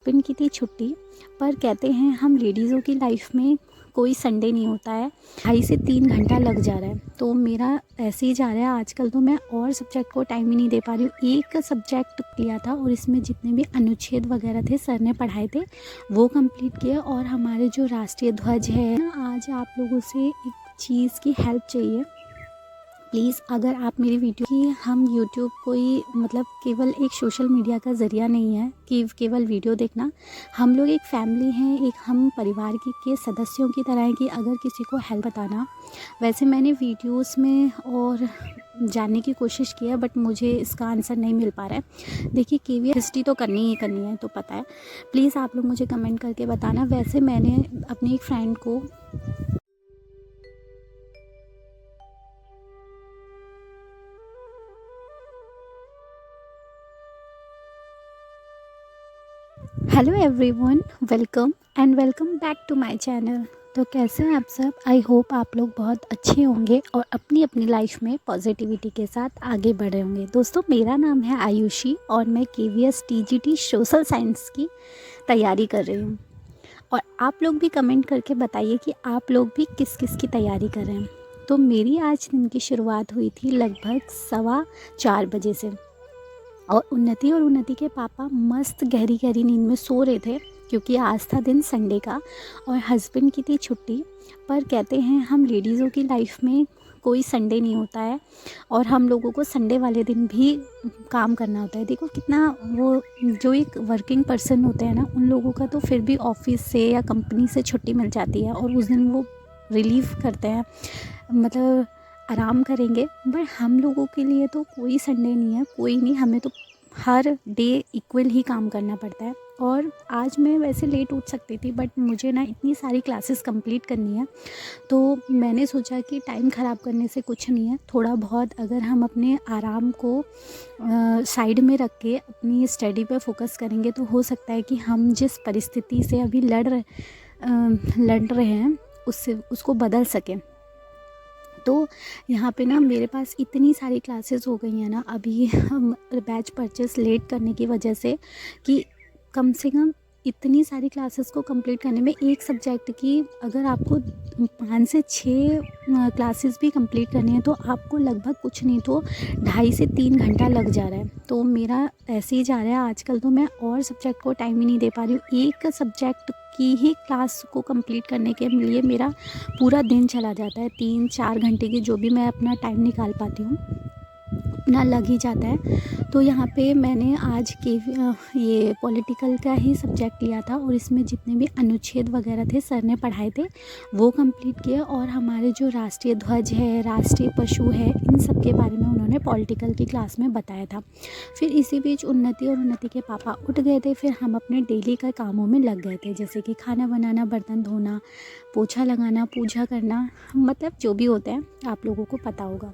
Pin की थी छुट्टी। पर कहते हैं हम लेडीज़ों की लाइफ में कोई संडे नहीं होता है। 2.5 से 3 घंटा लग जा रहा है, तो मेरा ऐसे ही जा रहा है आजकल। तो मैं और सब्जेक्ट को टाइम ही नहीं दे पा रही हूँ। एक सब्जेक्ट लिया था और इसमें जितने भी अनुच्छेद वगैरह थे सर ने पढ़ाए थे वो कंप्लीट किए। और हमारे जो राष्ट्रीय ध्वज है ना, आज आप लोगों से एक चीज़ की हेल्प चाहिए। प्लीज़ अगर आप मेरी वीडियो की, हम यूट्यूब कोई मतलब केवल एक सोशल मीडिया का ज़रिया नहीं है कि केवल वीडियो देखना। हम लोग एक फैमिली हैं, एक हम परिवार के सदस्यों की तरह हैं कि अगर किसी को हेल्प बताना। वैसे मैंने वीडियोस में और जानने की कोशिश की है, बट मुझे इसका आंसर नहीं मिल पा रहा है। देखिए, केवीएस हिस्ट्री तो करनी ही करनी है, तो पता है। प्लीज़ आप लोग मुझे कमेंट करके बताना। वैसे मैंने अपनी एक फ्रेंड को hello everyone, welcome back to my channel. तो कैसे हैं आप सब? आई होप आप लोग बहुत अच्छे होंगे और अपनी अपनी लाइफ में पॉजिटिविटी के साथ आगे बढ़े होंगे। दोस्तों, मेरा नाम है आयुषी और मैं केवीएस टीजीटी सोशल साइंस की तैयारी कर रही हूँ। और आप लोग भी कमेंट करके बताइए कि आप लोग भी किस किस की तैयारी कर रहे हैं। तो मेरी आज दिन की शुरुआत हुई थी लगभग 4:15 बजे से। और उन्नति के पापा मस्त गहरी गहरी नींद में सो रहे थे, क्योंकि आज था दिन संडे का और हस्बैंड की थी छुट्टी। पर कहते हैं हम लेडीज़ों की लाइफ में कोई संडे नहीं होता है और हम लोगों को संडे वाले दिन भी काम करना होता है। देखो कितना वो, जो एक वर्किंग पर्सन होते हैं ना, उन लोगों का तो फिर भी ऑफिस से या कंपनी से छुट्टी मिल जाती है और उस दिन वो रिलीव करते हैं, मतलब आराम करेंगे। बट हम लोगों के लिए तो कोई संडे नहीं है, कोई नहीं, हमें तो हर डे इक्वल ही काम करना पड़ता है। और आज मैं वैसे लेट उठ सकती थी, बट मुझे ना इतनी सारी क्लासेस कंप्लीट करनी है, तो मैंने सोचा कि टाइम ख़राब करने से कुछ नहीं है। थोड़ा बहुत अगर हम अपने आराम को साइड में रख के अपनी स्टडी पे फोकस करेंगे तो हो सकता है कि हम जिस परिस्थिति से अभी लड़ रहे हैं उसको बदल सकें। तो यहाँ पे ना मेरे पास इतनी सारी क्लासेस हो गई हैं ना अभी हम बैच परचेस लेट करने की वजह से, कि कम से कम इतनी सारी क्लासेस को कंप्लीट करने में एक सब्जेक्ट की अगर आपको 5 से 6 क्लासेस भी कंप्लीट करनी है तो आपको लगभग कुछ नहीं तो 2.5 से 3 घंटा लग जा रहा है। तो मेरा ऐसे ही जा रहा है आजकल। तो मैं और सब्जेक्ट को टाइम ही नहीं दे पा रही हूँ। एक सब्जेक्ट की ही क्लास को कंप्लीट करने के लिए मेरा पूरा दिन चला जाता है। 3-4 घंटे की जो भी मैं अपना टाइम निकाल पाती हूँ उतना लग ही जाता है। तो यहाँ पे मैंने आज के ये पॉलिटिकल का ही सब्जेक्ट लिया था और इसमें जितने भी अनुच्छेद वगैरह थे सर ने पढ़ाए थे वो कंप्लीट किए। और हमारे जो राष्ट्रीय ध्वज है, राष्ट्रीय पशु है, इन सब के बारे में उन्होंने पॉलिटिकल की क्लास में बताया था। फिर इसी बीच उन्नति के पापा उठ गए थे। फिर हम अपने डेली का कामों में लग गए थे, जैसे कि खाना बनाना, बर्तन धोना, पोछा लगाना, पूजा करना, मतलब जो भी होता है आप लोगों को पता होगा।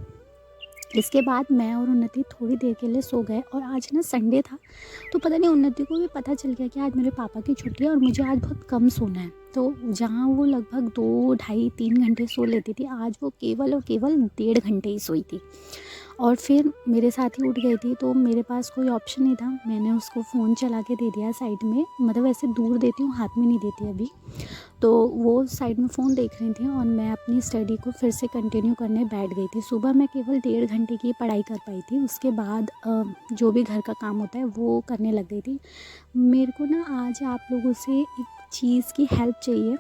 इसके बाद मैं और उन्नति थोड़ी देर के लिए सो गए। और आज ना संडे था, तो पता नहीं उन्नति को भी पता चल गया कि आज मेरे पापा की छुट्टी है और मुझे आज बहुत कम सोना है। तो जहाँ वो लगभग 2-2.5-3 घंटे सो लेती थी, आज वो केवल और केवल 1.5 घंटे ही सोई थी। और फिर मेरे साथ ही उठ गई थी, तो मेरे पास कोई ऑप्शन नहीं था। मैंने उसको फ़ोन चला के दे दिया साइड में, मतलब ऐसे दूर देती हूँ, हाथ में नहीं देती अभी। तो वो साइड में फ़ोन देख रही थी और मैं अपनी स्टडी को फिर से कंटिन्यू करने बैठ गई थी। सुबह मैं केवल 1.5 घंटे की पढ़ाई कर पाई थी, उसके बाद जो भी घर का काम होता है वो करने लग गई थी। मेरे को ना आज आप लोगों से एक चीज़ की हेल्प चाहिए।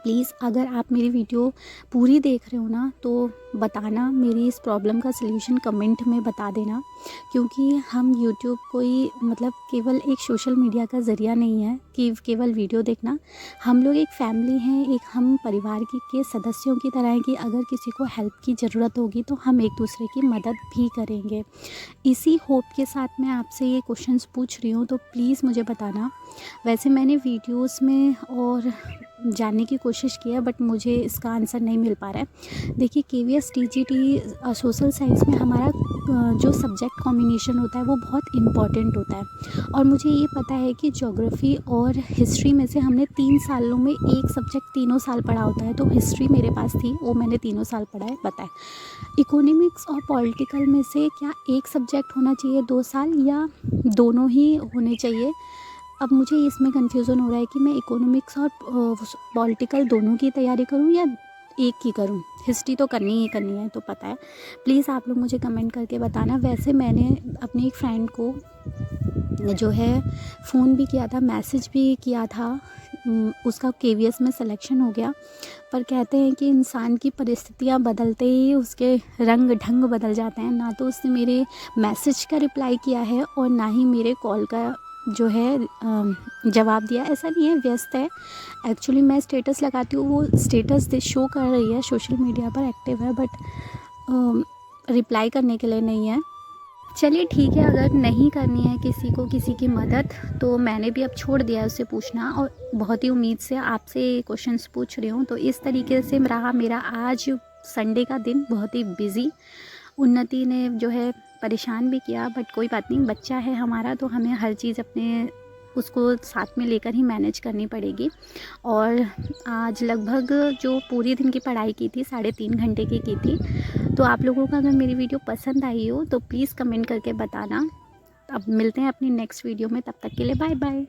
प्लीज़ अगर आप मेरी वीडियो पूरी देख रहे हो ना तो बताना, मेरी इस प्रॉब्लम का सलूशन कमेंट में बता देना। क्योंकि हम यूट्यूब कोई मतलब केवल एक सोशल मीडिया का ज़रिया नहीं है कि केवल वीडियो देखना। हम लोग एक फैमिली हैं, एक हम परिवार के सदस्यों की तरह हैं कि अगर किसी को हेल्प की ज़रूरत होगी तो हम एक दूसरे की मदद भी करेंगे। इसी होप के साथ मैं आपसे ये क्वेश्चंस पूछ रही हूँ, तो प्लीज़ मुझे बताना। वैसे मैंने वीडियोस में और जानने की कोशिश की है, बट मुझे इसका आंसर नहीं मिल पा रहा है। देखिए, केवीएस टीजीटी सोशल साइंस में हमारा जो सब्जेक्ट कॉम्बिनेशन होता है वो बहुत इम्पॉर्टेंट होता है। और मुझे ये पता है कि ज्योग्राफी और हिस्ट्री में से हमने 3 सालों में एक सब्जेक्ट तीनों साल पढ़ा होता है। तो हिस्ट्री मेरे पास थी, वो मैंने तीनों साल पढ़ा है, पता है। इकोनॉमिक्स और पॉलिटिकल में से क्या एक सब्जेक्ट होना चाहिए 2 साल या दोनों ही होने चाहिए? अब मुझे इसमें कन्फ्यूज़न हो रहा है कि मैं इकोनॉमिक्स और पॉलिटिकल दोनों की तैयारी करूँ या एक की करूँ। हिस्ट्री तो करनी ही करनी है, तो पता है। प्लीज़ आप लोग मुझे कमेंट करके बताना। वैसे मैंने अपनी एक फ्रेंड को जो है फ़ोन भी किया था, मैसेज भी किया था, उसका केवीएस में सिलेक्शन हो गया। पर कहते हैं कि इंसान की परिस्थितियाँ बदलते ही उसके रंग ढंग बदल जाते हैं। ना तो उसने मेरे मैसेज का रिप्लाई किया है और ना ही मेरे कॉल का जो है जवाब दिया। ऐसा नहीं है व्यस्त है, एक्चुअली मैं स्टेटस लगाती हूँ, वो स्टेटस शो कर रही है, सोशल मीडिया पर एक्टिव है, बट रिप्लाई करने के लिए नहीं है। चलिए ठीक है, अगर नहीं करनी है किसी को किसी की मदद, तो मैंने भी अब छोड़ दिया है उससे पूछना, और बहुत ही उम्मीद से आपसे क्वेश्चंस पूछ रही हूँ। तो इस तरीके से रहा मेरा आज संडे का दिन, बहुत ही बिज़ी। उन्नति ने जो है परेशान भी किया, बट कोई बात नहीं, बच्चा है हमारा तो हमें हर चीज़ अपने उसको साथ में लेकर ही मैनेज करनी पड़ेगी। और आज लगभग जो पूरी दिन की पढ़ाई की थी, 3.5 घंटे की थी। तो आप लोगों को अगर मेरी वीडियो पसंद आई हो तो प्लीज़ कमेंट करके बताना। अब मिलते हैं अपनी नेक्स्ट वीडियो में, तब तक के लिए बाय बाय।